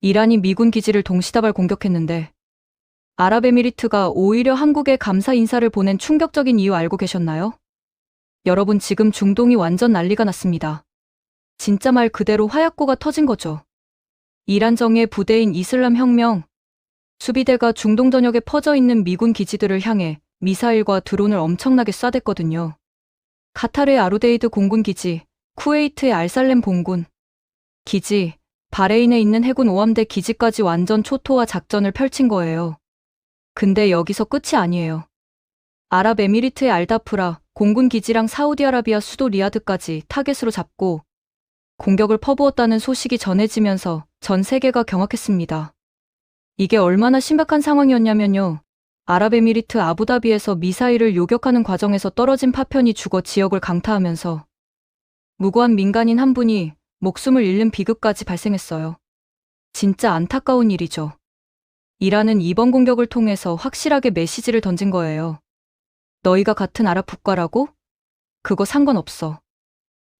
이란이 미군 기지를 동시다발 공격했는데 아랍에미리트가 오히려 한국에 감사 인사를 보낸 충격적인 이유 알고 계셨나요? 여러분, 지금 중동이 완전 난리가 났습니다. 진짜 말 그대로 화약고가 터진 거죠. 이란 정예 부대인 이슬람 혁명 수비대가 중동 전역에 퍼져 있는 미군 기지들을 향해 미사일과 드론을 엄청나게 쏴댔거든요. 카타르의 아루데이드 공군 기지, 쿠웨이트의 알살렘 공군 기지, 바레인에 있는 해군 오함대 기지까지 완전 초토화 작전을 펼친 거예요. 근데 여기서 끝이 아니에요. 아랍에미리트의 알다프라 공군 기지랑 사우디아라비아 수도 리야드까지 타겟으로 잡고 공격을 퍼부었다는 소식이 전해지면서 전 세계가 경악했습니다. 이게 얼마나 심각한 상황이었냐면요. 아랍에미리트 아부다비에서 미사일을 요격하는 과정에서 떨어진 파편이 죽어 지역을 강타하면서 무고한 민간인 한 분이 목숨을 잃는 비극까지 발생했어요. 진짜 안타까운 일이죠. 이란은 이번 공격을 통해서 확실하게 메시지를 던진 거예요. 너희가 같은 아랍 국가라고? 그거 상관없어.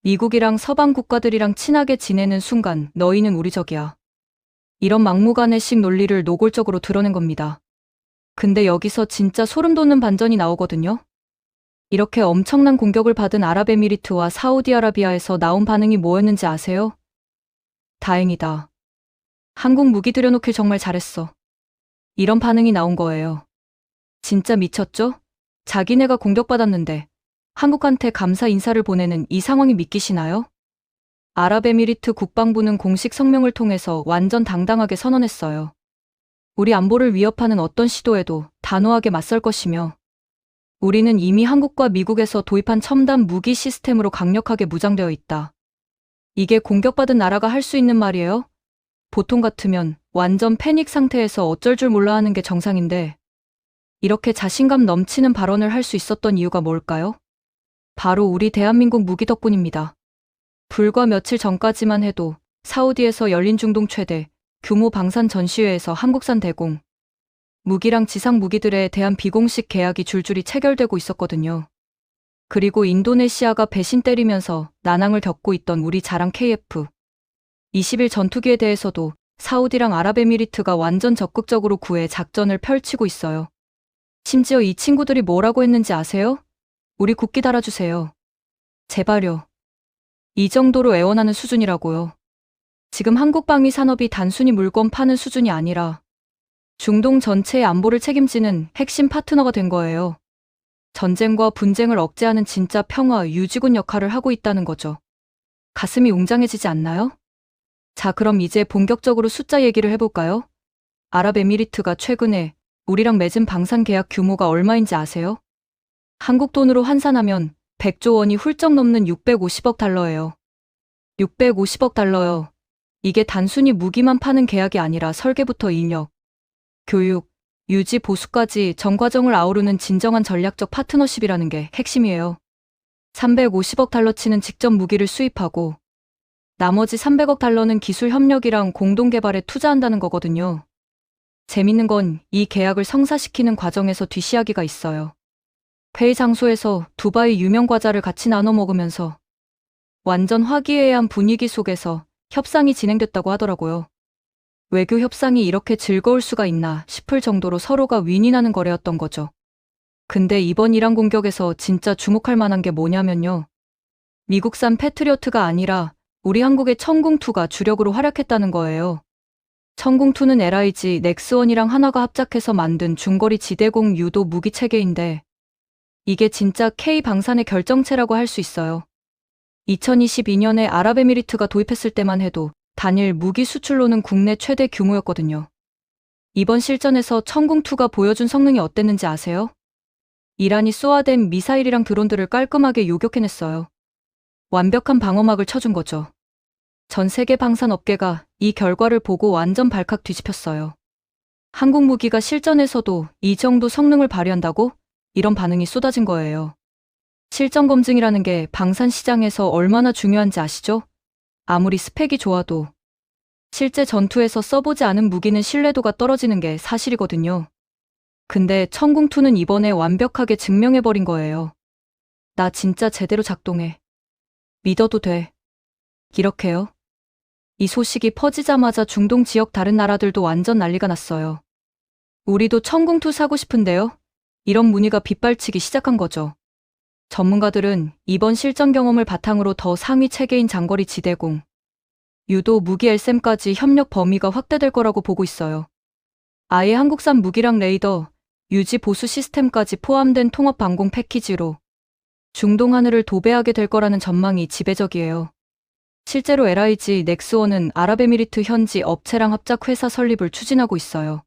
미국이랑 서방 국가들이랑 친하게 지내는 순간 너희는 우리 적이야. 이런 막무가내식 논리를 노골적으로 드러낸 겁니다. 근데 여기서 진짜 소름 돋는 반전이 나오거든요. 이렇게 엄청난 공격을 받은 아랍에미리트와 사우디아라비아에서 나온 반응이 뭐였는지 아세요? 다행이다. 한국 무기 들여놓길 정말 잘했어. 이런 반응이 나온 거예요. 진짜 미쳤죠? 자기네가 공격받았는데 한국한테 감사 인사를 보내는 이 상황이 믿기시나요? 아랍에미리트 국방부는 공식 성명을 통해서 완전 당당하게 선언했어요. 우리 안보를 위협하는 어떤 시도에도 단호하게 맞설 것이며 우리는 이미 한국과 미국에서 도입한 첨단 무기 시스템으로 강력하게 무장되어 있다. 이게 공격받은 나라가 할 수 있는 말이에요? 보통 같으면 완전 패닉 상태에서 어쩔 줄 몰라 하는 게 정상인데 이렇게 자신감 넘치는 발언을 할 수 있었던 이유가 뭘까요? 바로 우리 대한민국 무기 덕분입니다. 불과 며칠 전까지만 해도 사우디에서 열린 중동 최대 규모 방산 전시회에서 한국산 대공 무기랑 지상 무기들에 대한 비공식 계약이 줄줄이 체결되고 있었거든요. 그리고 인도네시아가 배신 때리면서 난항을 겪고 있던 우리 자랑 KF-21 전투기에 대해서도 사우디랑 아랍에미리트가 완전 적극적으로 구해 작전을 펼치고 있어요. 심지어 이 친구들이 뭐라고 했는지 아세요? 우리 국기 달아주세요. 제발요. 이 정도로 애원하는 수준이라고요. 지금 한국 방위 산업이 단순히 물건 파는 수준이 아니라 중동 전체의 안보를 책임지는 핵심 파트너가 된 거예요. 전쟁과 분쟁을 억제하는 진짜 평화 유지군 역할을 하고 있다는 거죠. 가슴이 웅장해지지 않나요? 자, 그럼 이제 본격적으로 숫자 얘기를 해볼까요? 아랍에미리트가 최근에 우리랑 맺은 방산 계약 규모가 얼마인지 아세요? 한국 돈으로 환산하면 100조 원이 훌쩍 넘는 650억 달러예요. 650억 달러요. 이게 단순히 무기만 파는 계약이 아니라 설계부터 인력, 교육, 유지 보수까지 전 과정을 아우르는 진정한 전략적 파트너십이라는 게 핵심이에요. 350억 달러치는 직접 무기를 수입하고 나머지 300억 달러는 기술 협력이랑 공동 개발에 투자한다는 거거든요. 재밌는 건 이 계약을 성사시키는 과정에서 뒷이야기가 있어요. 회의 장소에서 두바이 유명 과자를 같이 나눠 먹으면서 완전 화기애애한 분위기 속에서 협상이 진행됐다고 하더라고요. 외교 협상이 이렇게 즐거울 수가 있나 싶을 정도로 서로가 윈윈하는 거래였던 거죠. 근데 이번 이란 공격에서 진짜 주목할 만한 게 뭐냐면요. 미국산 패트리어트가 아니라 우리 한국의 천궁2가 주력으로 활약했다는 거예요. 천궁2는 LIG 넥스원이랑 하나가 합작해서 만든 중거리 지대공 유도 무기 체계인데 이게 진짜 K방산의 결정체라고 할 수 있어요. 2022년에 아랍에미리트가 도입했을 때만 해도 단일 무기 수출로는 국내 최대 규모였거든요. 이번 실전에서 천궁2가 보여준 성능이 어땠는지 아세요? 이란이 쏘아댄 미사일이랑 드론들을 깔끔하게 요격해냈어요. 완벽한 방어막을 쳐준 거죠. 전 세계 방산 업계가 이 결과를 보고 완전 발칵 뒤집혔어요. 한국 무기가 실전에서도 이 정도 성능을 발휘한다고? 이런 반응이 쏟아진 거예요. 실전 검증이라는 게 방산 시장에서 얼마나 중요한지 아시죠? 아무리 스펙이 좋아도 실제 전투에서 써보지 않은 무기는 신뢰도가 떨어지는 게 사실이거든요. 근데 천궁2는 이번에 완벽하게 증명해버린 거예요. 나 진짜 제대로 작동해. 믿어도 돼. 이렇게요. 이 소식이 퍼지자마자 중동 지역 다른 나라들도 완전 난리가 났어요. 우리도 천궁2 사고 싶은데요. 이런 문의가 빗발치기 시작한 거죠. 전문가들은 이번 실전 경험을 바탕으로 더 상위 체계인 장거리 지대공, 유도 무기 LSAM까지 협력 범위가 확대될 거라고 보고 있어요. 아예 한국산 무기랑 레이더, 유지 보수 시스템까지 포함된 통합 방공 패키지로 중동 하늘을 도배하게 될 거라는 전망이 지배적이에요. 실제로 LIG 넥스원은 아랍에미리트 현지 업체랑 합작 회사 설립을 추진하고 있어요.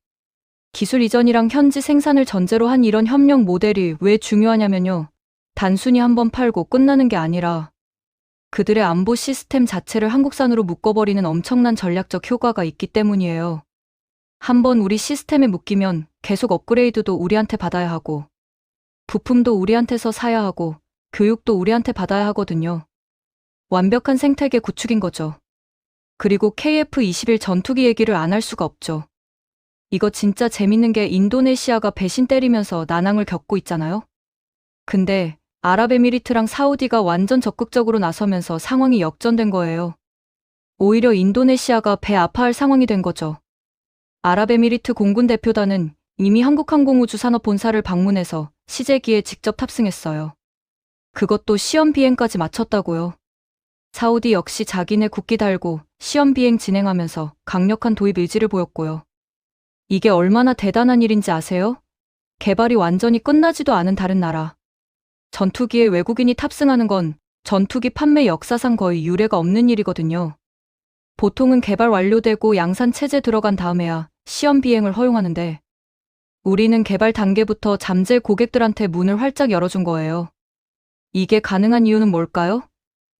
기술 이전이랑 현지 생산을 전제로 한 이런 협력 모델이 왜 중요하냐면요. 단순히 한번 팔고 끝나는 게 아니라 그들의 안보 시스템 자체를 한국산으로 묶어버리는 엄청난 전략적 효과가 있기 때문이에요. 한번 우리 시스템에 묶이면 계속 업그레이드도 우리한테 받아야 하고, 부품도 우리한테서 사야 하고, 교육도 우리한테 받아야 하거든요. 완벽한 생태계 구축인 거죠. 그리고 KF-21 전투기 얘기를 안 할 수가 없죠. 이거 진짜 재밌는 게 인도네시아가 배신 때리면서 난항을 겪고 있잖아요. 근데 아랍에미리트랑 사우디가 완전 적극적으로 나서면서 상황이 역전된 거예요. 오히려 인도네시아가 배 아파할 상황이 된 거죠. 아랍에미리트 공군 대표단은 이미 한국항공우주산업본사를 방문해서 시제기에 직접 탑승했어요. 그것도 시험 비행까지 마쳤다고요. 사우디 역시 자기네 국기 달고 시험 비행 진행하면서 강력한 도입 의지를 보였고요. 이게 얼마나 대단한 일인지 아세요? 개발이 완전히 끝나지도 않은 다른 나라. 전투기에 외국인이 탑승하는 건 전투기 판매 역사상 거의 유례가 없는 일이거든요. 보통은 개발 완료되고 양산 체제 들어간 다음에야 시험 비행을 허용하는데 우리는 개발 단계부터 잠재 고객들한테 문을 활짝 열어준 거예요. 이게 가능한 이유는 뭘까요?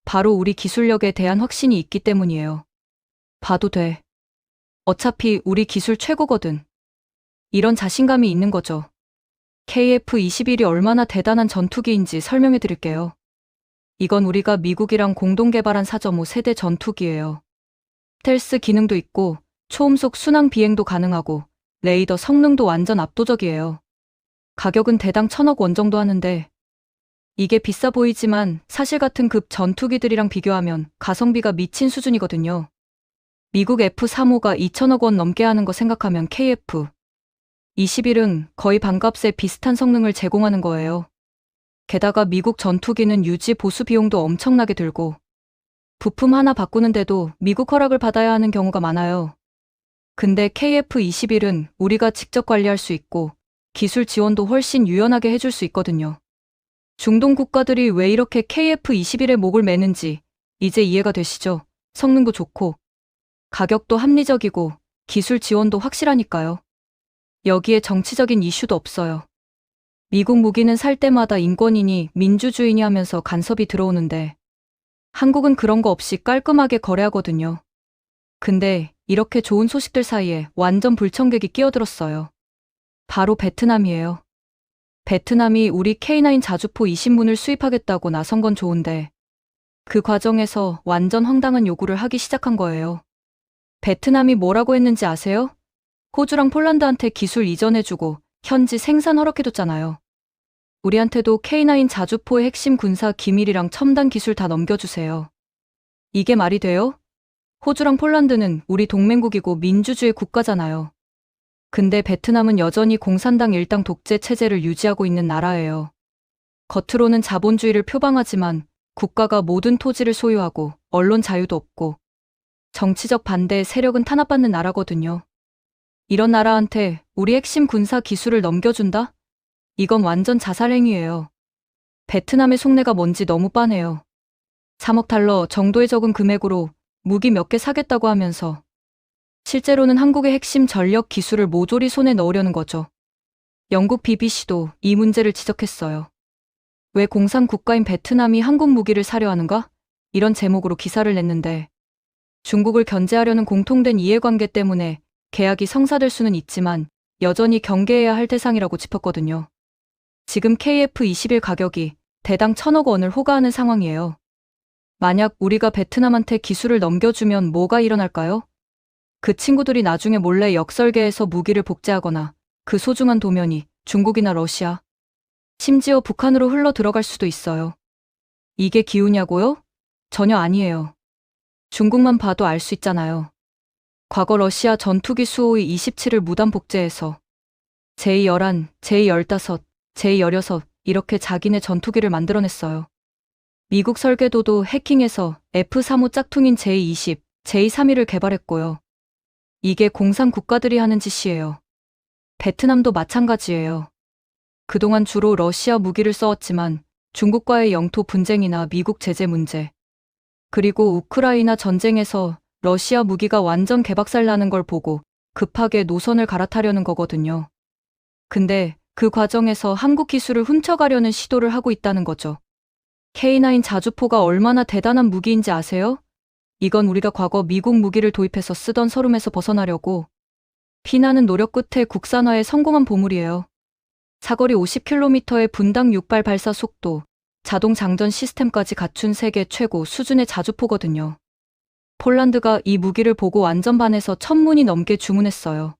바로 우리 기술력에 대한 확신이 있기 때문이에요. 봐도 돼. 어차피 우리 기술 최고거든. 이런 자신감이 있는 거죠. KF-21이 얼마나 대단한 전투기인지 설명해 드릴게요. 이건 우리가 미국이랑 공동 개발한 4.5 세대 전투기예요. 스텔스 기능도 있고 초음속 순항 비행도 가능하고 레이더 성능도 완전 압도적이에요. 가격은 대당 1,000억 원 정도 하는데 이게 비싸 보이지만 사실 같은 급 전투기들이랑 비교하면 가성비가 미친 수준이거든요. 미국 F-35가 2,000억 원 넘게 하는 거 생각하면 KF-21은 거의 반값에 비슷한 성능을 제공하는 거예요. 게다가 미국 전투기는 유지 보수 비용도 엄청나게 들고 부품 하나 바꾸는데도 미국 허락을 받아야 하는 경우가 많아요. 근데 KF-21은 우리가 직접 관리할 수 있고 기술 지원도 훨씬 유연하게 해줄 수 있거든요. 중동 국가들이 왜 이렇게 KF-21에 목을 매는지 이제 이해가 되시죠? 성능도 좋고 가격도 합리적이고 기술 지원도 확실하니까요. 여기에 정치적인 이슈도 없어요. 미국 무기는 살 때마다 인권이니 민주주의니 하면서 간섭이 들어오는데 한국은 그런 거 없이 깔끔하게 거래하거든요. 근데 이렇게 좋은 소식들 사이에 완전 불청객이 끼어들었어요. 바로 베트남이에요. 베트남이 우리 K9 자주포 20문을 수입하겠다고 나선 건 좋은데 그 과정에서 완전 황당한 요구를 하기 시작한 거예요. 베트남이 뭐라고 했는지 아세요? 호주랑 폴란드한테 기술 이전해주고 현지 생산 허락해줬잖아요. 우리한테도 K9 자주포의 핵심 군사 기밀이랑 첨단 기술 다 넘겨주세요. 이게 말이 돼요? 호주랑 폴란드는 우리 동맹국이고 민주주의 국가잖아요. 근데 베트남은 여전히 공산당 일당 독재 체제를 유지하고 있는 나라예요. 겉으로는 자본주의를 표방하지만 국가가 모든 토지를 소유하고 언론 자유도 없고 정치적 반대 세력은 탄압받는 나라거든요. 이런 나라한테 우리 핵심 군사 기술을 넘겨준다? 이건 완전 자살행위예요. 베트남의 속내가 뭔지 너무 빤해요. 3억 달러 정도의 적은 금액으로 무기 몇 개 사겠다고 하면서 실제로는 한국의 핵심 전력 기술을 모조리 손에 넣으려는 거죠. 영국 BBC도 이 문제를 지적했어요. 왜 공산 국가인 베트남이 한국 무기를 사려 하는가? 이런 제목으로 기사를 냈는데 중국을 견제하려는 공통된 이해관계 때문에 계약이 성사될 수는 있지만 여전히 경계해야 할 대상이라고 짚었거든요. 지금 KF-21 가격이 대당 1,000억 원을 호가하는 상황이에요. 만약 우리가 베트남한테 기술을 넘겨주면 뭐가 일어날까요? 그 친구들이 나중에 몰래 역설계해서 무기를 복제하거나 그 소중한 도면이 중국이나 러시아, 심지어 북한으로 흘러 들어갈 수도 있어요. 이게 기우냐고요? 전혀 아니에요. 중국만 봐도 알 수 있잖아요. 과거 러시아 전투기 수호의 27을 무단 복제해서 제11, 제15, 제16 이렇게 자기네 전투기를 만들어냈어요. 미국 설계도도 해킹해서 F-35 짝퉁인 제20, 제31을 개발했고요. 이게 공산 국가들이 하는 짓이에요. 베트남도 마찬가지예요. 그동안 주로 러시아 무기를 써왔지만 중국과의 영토 분쟁이나 미국 제재 문제, 그리고 우크라이나 전쟁에서 러시아 무기가 완전 개박살 나는 걸 보고 급하게 노선을 갈아타려는 거거든요. 근데 그 과정에서 한국 기술을 훔쳐가려는 시도를 하고 있다는 거죠. K9 자주포가 얼마나 대단한 무기인지 아세요? 이건 우리가 과거 미국 무기를 도입해서 쓰던 서름에서 벗어나려고 피나는 노력 끝에 국산화에 성공한 보물이에요. 사거리 50km의 분당 6발 발사 속도, 자동 장전 시스템까지 갖춘 세계 최고 수준의 자주포거든요. 폴란드가 이 무기를 보고 완전 반해서 1000문이 넘게 주문했어요.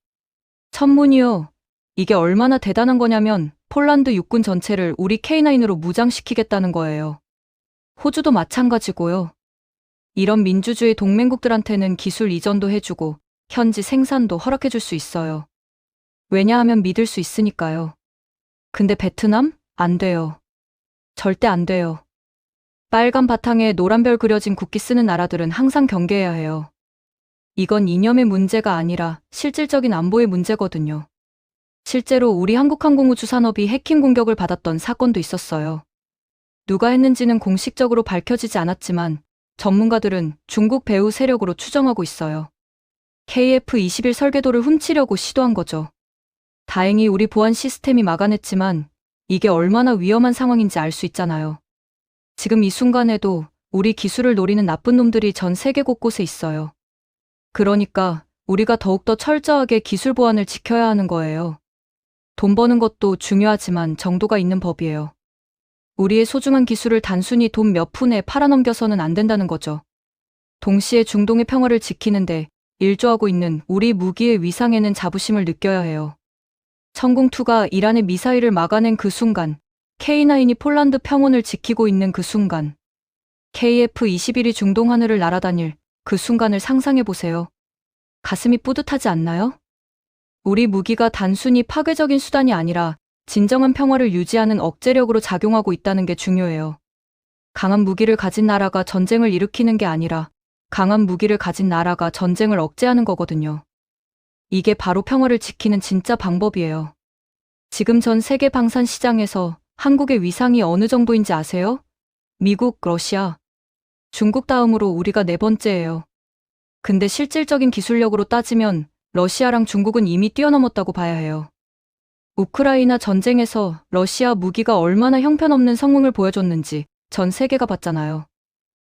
1000문이요? 이게 얼마나 대단한 거냐면 폴란드 육군 전체를 우리 K9으로 무장시키겠다는 거예요. 호주도 마찬가지고요. 이런 민주주의 동맹국들한테는 기술 이전도 해주고 현지 생산도 허락해줄 수 있어요. 왜냐하면 믿을 수 있으니까요. 근데 베트남? 안 돼요. 절대 안 돼요. 빨간 바탕에 노란 별 그려진 국기 쓰는 나라들은 항상 경계해야 해요. 이건 이념의 문제가 아니라 실질적인 안보의 문제거든요. 실제로 우리 한국항공우주 산업이 해킹 공격을 받았던 사건도 있었어요. 누가 했는지는 공식적으로 밝혀지지 않았지만 전문가들은 중국 배후 세력으로 추정하고 있어요. KF-21 설계도를 훔치려고 시도한 거죠. 다행히 우리 보안 시스템이 막아냈지만 이게 얼마나 위험한 상황인지 알 수 있잖아요. 지금 이 순간에도 우리 기술을 노리는 나쁜 놈들이 전 세계 곳곳에 있어요. 그러니까 우리가 더욱더 철저하게 기술 보안을 지켜야 하는 거예요. 돈 버는 것도 중요하지만 정도가 있는 법이에요. 우리의 소중한 기술을 단순히 돈 몇 푼에 팔아넘겨서는 안 된다는 거죠. 동시에 중동의 평화를 지키는데 일조하고 있는 우리 무기의 위상에는 자부심을 느껴야 해요. 천궁2가 이란의 미사일을 막아낸 그 순간, K9이 폴란드 평원을 지키고 있는 그 순간, KF-21이 중동 하늘을 날아다닐 그 순간을 상상해보세요. 가슴이 뿌듯하지 않나요? 우리 무기가 단순히 파괴적인 수단이 아니라 진정한 평화를 유지하는 억제력으로 작용하고 있다는 게 중요해요. 강한 무기를 가진 나라가 전쟁을 일으키는 게 아니라 강한 무기를 가진 나라가 전쟁을 억제하는 거거든요. 이게 바로 평화를 지키는 진짜 방법이에요. 지금 전 세계 방산 시장에서 한국의 위상이 어느 정도인지 아세요? 미국, 러시아, 중국 다음으로 우리가 네 번째예요. 근데 실질적인 기술력으로 따지면 러시아랑 중국은 이미 뛰어넘었다고 봐야 해요. 우크라이나 전쟁에서 러시아 무기가 얼마나 형편없는 성능을 보여줬는지 전 세계가 봤잖아요.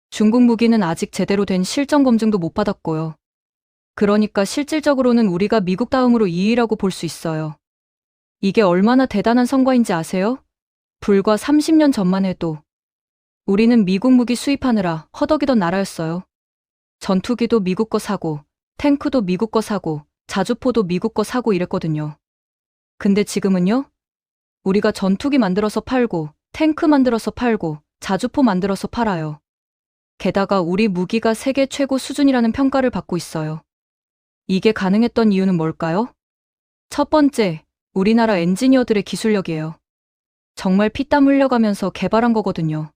중국 무기는 아직 제대로 된 실전 검증도 못 받았고요. 그러니까 실질적으로는 우리가 미국 다음으로 2위라고 볼 수 있어요. 이게 얼마나 대단한 성과인지 아세요? 불과 30년 전만 해도 우리는 미국 무기 수입하느라 허덕이던 나라였어요. 전투기도 미국 거 사고, 탱크도 미국 거 사고, 자주포도 미국 거 사고 이랬거든요. 근데 지금은요? 우리가 전투기 만들어서 팔고, 탱크 만들어서 팔고, 자주포 만들어서 팔아요. 게다가 우리 무기가 세계 최고 수준이라는 평가를 받고 있어요. 이게 가능했던 이유는 뭘까요? 첫 번째, 우리나라 엔지니어들의 기술력이에요. 정말 피땀 흘려가면서 개발한 거거든요.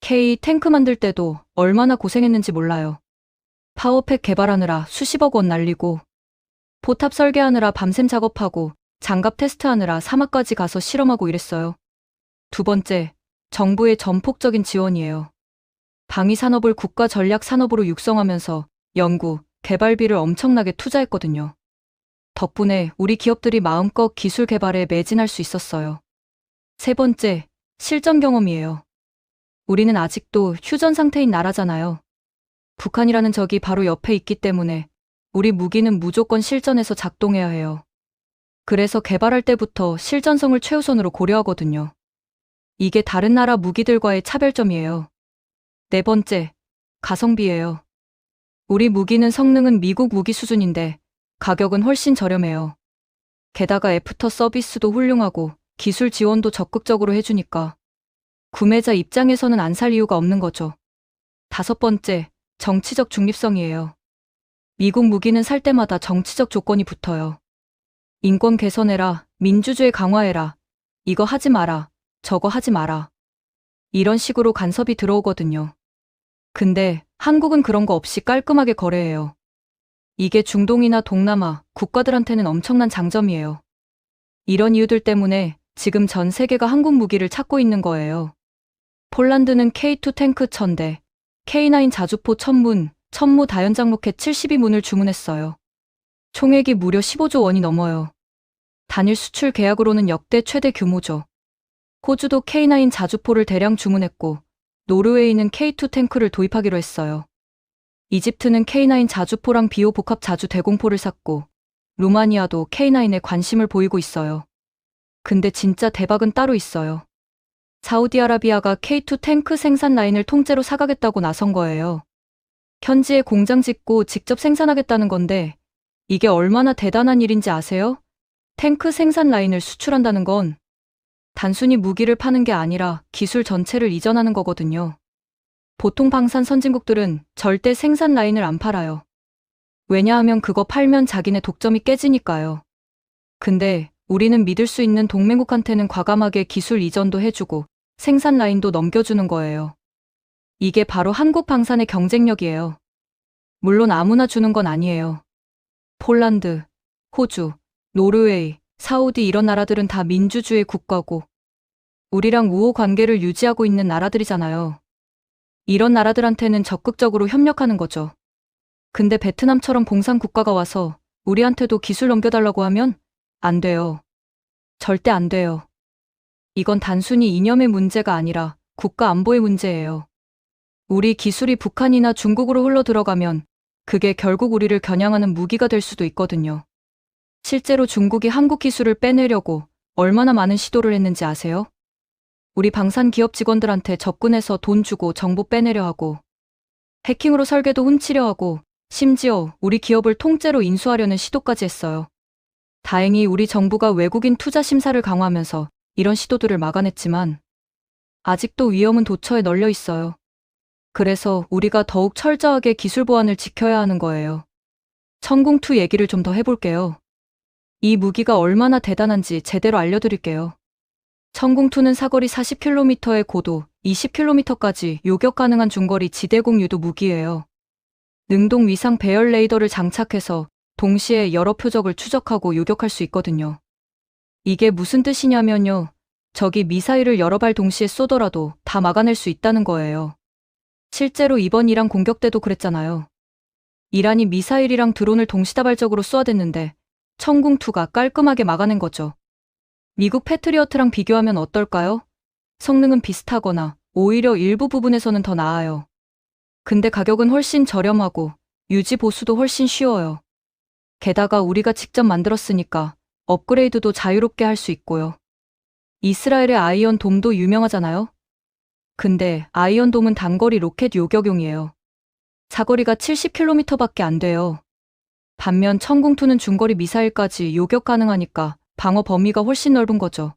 K 탱크 만들 때도 얼마나 고생했는지 몰라요. 파워팩 개발하느라 수십억 원 날리고, 포탑 설계하느라 밤샘 작업하고, 장갑 테스트하느라 사막까지 가서 실험하고 이랬어요. 두 번째, 정부의 전폭적인 지원이에요. 방위 산업을 국가 전략 산업으로 육성하면서 연구, 개발비를 엄청나게 투자했거든요. 덕분에 우리 기업들이 마음껏 기술 개발에 매진할 수 있었어요. 세 번째, 실전 경험이에요. 우리는 아직도 휴전 상태인 나라잖아요. 북한이라는 적이 바로 옆에 있기 때문에 우리 무기는 무조건 실전에서 작동해야 해요. 그래서 개발할 때부터 실전성을 최우선으로 고려하거든요. 이게 다른 나라 무기들과의 차별점이에요. 네 번째, 가성비예요. 우리 무기는 성능은 미국 무기 수준인데 가격은 훨씬 저렴해요. 게다가 애프터 서비스도 훌륭하고 기술 지원도 적극적으로 해주니까 구매자 입장에서는 안 살 이유가 없는 거죠. 다섯 번째, 정치적 중립성이에요. 미국 무기는 살 때마다 정치적 조건이 붙어요. 인권 개선해라, 민주주의 강화해라, 이거 하지 마라, 저거 하지 마라. 이런 식으로 간섭이 들어오거든요. 근데 한국은 그런 거 없이 깔끔하게 거래해요. 이게 중동이나 동남아 국가들한테는 엄청난 장점이에요. 이런 이유들 때문에 지금 전 세계가 한국 무기를 찾고 있는 거예요. 폴란드는 K2 탱크 1000대, K9 자주포 1000문, 천무 다연장 로켓 72문을 주문했어요. 총액이 무려 15조 원이 넘어요. 단일 수출 계약으로는 역대 최대 규모죠. 호주도 K9 자주포를 대량 주문했고, 노르웨이는 K2 탱크를 도입하기로 했어요. 이집트는 K9 자주포랑 비오 복합 자주 대공포를 샀고, 루마니아도 K9에 관심을 보이고 있어요. 근데 진짜 대박은 따로 있어요. 사우디아라비아가 K2 탱크 생산 라인을 통째로 사가겠다고 나선 거예요. 현지에 공장 짓고 직접 생산하겠다는 건데, 이게 얼마나 대단한 일인지 아세요? 탱크 생산 라인을 수출한다는 건 단순히 무기를 파는 게 아니라 기술 전체를 이전하는 거거든요. 보통 방산 선진국들은 절대 생산 라인을 안 팔아요. 왜냐하면 그거 팔면 자기네 독점이 깨지니까요. 근데 우리는 믿을 수 있는 동맹국한테는 과감하게 기술 이전도 해주고 생산 라인도 넘겨주는 거예요. 이게 바로 한국 방산의 경쟁력이에요. 물론 아무나 주는 건 아니에요. 폴란드, 호주, 노르웨이, 사우디 이런 나라들은 다 민주주의 국가고 우리랑 우호 관계를 유지하고 있는 나라들이잖아요. 이런 나라들한테는 적극적으로 협력하는 거죠. 근데 베트남처럼 봉산 국가가 와서 우리한테도 기술 넘겨달라고 하면 안 돼요. 절대 안 돼요. 이건 단순히 이념의 문제가 아니라 국가 안보의 문제예요. 우리 기술이 북한이나 중국으로 흘러 들어가면 그게 결국 우리를 겨냥하는 무기가 될 수도 있거든요. 실제로 중국이 한국 기술을 빼내려고 얼마나 많은 시도를 했는지 아세요? 우리 방산 기업 직원들한테 접근해서 돈 주고 정보 빼내려 하고 해킹으로 설계도 훔치려 하고 심지어 우리 기업을 통째로 인수하려는 시도까지 했어요. 다행히 우리 정부가 외국인 투자 심사를 강화하면서 이런 시도들을 막아냈지만 아직도 위험은 도처에 널려 있어요. 그래서 우리가 더욱 철저하게 기술 보안을 지켜야 하는 거예요. 천궁2 얘기를 좀 더 해볼게요. 이 무기가 얼마나 대단한지 제대로 알려드릴게요. 천궁2는 사거리 40km의 고도 20km까지 요격 가능한 중거리 지대공 유도 무기예요. 능동 위상 배열 레이더를 장착해서 동시에 여러 표적을 추적하고 요격할 수 있거든요. 이게 무슨 뜻이냐면요. 적이 미사일을 여러 발 동시에 쏘더라도 다 막아낼 수 있다는 거예요. 실제로 이번 이란 공격 때도 그랬잖아요. 이란이 미사일이랑 드론을 동시다발적으로 쏘아댔는데 천궁2가 깔끔하게 막아낸 거죠. 미국 패트리어트랑 비교하면 어떨까요? 성능은 비슷하거나 오히려 일부 부분에서는 더 나아요. 근데 가격은 훨씬 저렴하고 유지 보수도 훨씬 쉬워요. 게다가 우리가 직접 만들었으니까 업그레이드도 자유롭게 할 수 있고요. 이스라엘의 아이언 돔도 유명하잖아요? 근데 아이언 돔은 단거리 로켓 요격용이에요. 사거리가 70km밖에 안 돼요. 반면 천궁2는 중거리 미사일까지 요격 가능하니까 방어 범위가 훨씬 넓은 거죠.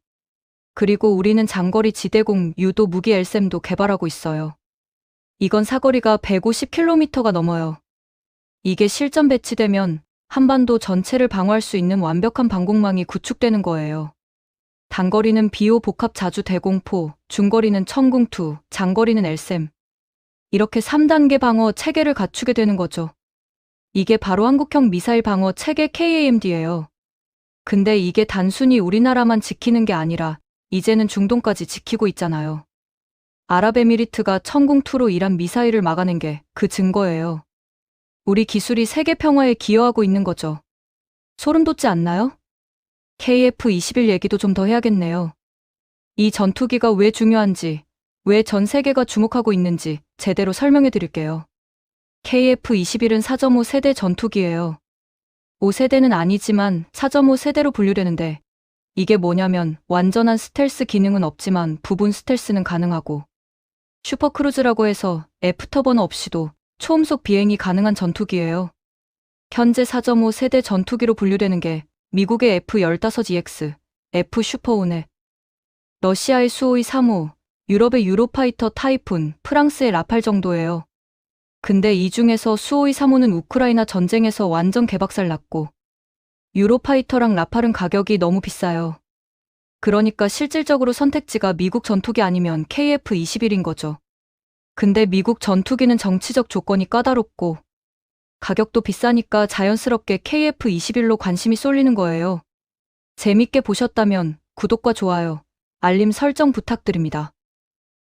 그리고 우리는 장거리 지대공 유도 무기 LSAM도 개발하고 있어요. 이건 사거리가 150km가 넘어요. 이게 실전 배치되면 한반도 전체를 방어할 수 있는 완벽한 방공망이 구축되는 거예요. 단거리는 비오 복합 자주 대공포, 중거리는 천궁2, 장거리는 LSAM. 이렇게 3단계 방어 체계를 갖추게 되는 거죠. 이게 바로 한국형 미사일 방어 체계 KAMD예요. 근데 이게 단순히 우리나라만 지키는 게 아니라 이제는 중동까지 지키고 있잖아요. 아랍에미리트가 천궁2로 이란 미사일을 막아낸 게 그 증거예요. 우리 기술이 세계 평화에 기여하고 있는 거죠. 소름 돋지 않나요? KF-21 얘기도 좀 더 해야겠네요. 이 전투기가 왜 중요한지, 왜 전 세계가 주목하고 있는지 제대로 설명해 드릴게요. KF-21은 4.5 세대 전투기예요. 5세대는 아니지만 4.5 세대로 분류되는데 이게 뭐냐면 완전한 스텔스 기능은 없지만 부분 스텔스는 가능하고 슈퍼크루즈라고 해서 애프터버너 없이도 초음속 비행이 가능한 전투기예요. 현재 4.5 세대 전투기로 분류되는 게 미국의 F-15EX, F-슈퍼호넷, 러시아의 수호이 3호, 유럽의 유로파이터 타이푼, 프랑스의 라팔 정도예요. 근데 이 중에서 수호의 3호는 우크라이나 전쟁에서 완전 개박살 났고, 유로파이터랑 라팔은 가격이 너무 비싸요. 그러니까 실질적으로 선택지가 미국 전투기 아니면 KF-21인 거죠. 근데 미국 전투기는 정치적 조건이 까다롭고, 가격도 비싸니까 자연스럽게 KF-21로 관심이 쏠리는 거예요. 재밌게 보셨다면 구독과 좋아요, 알림 설정 부탁드립니다.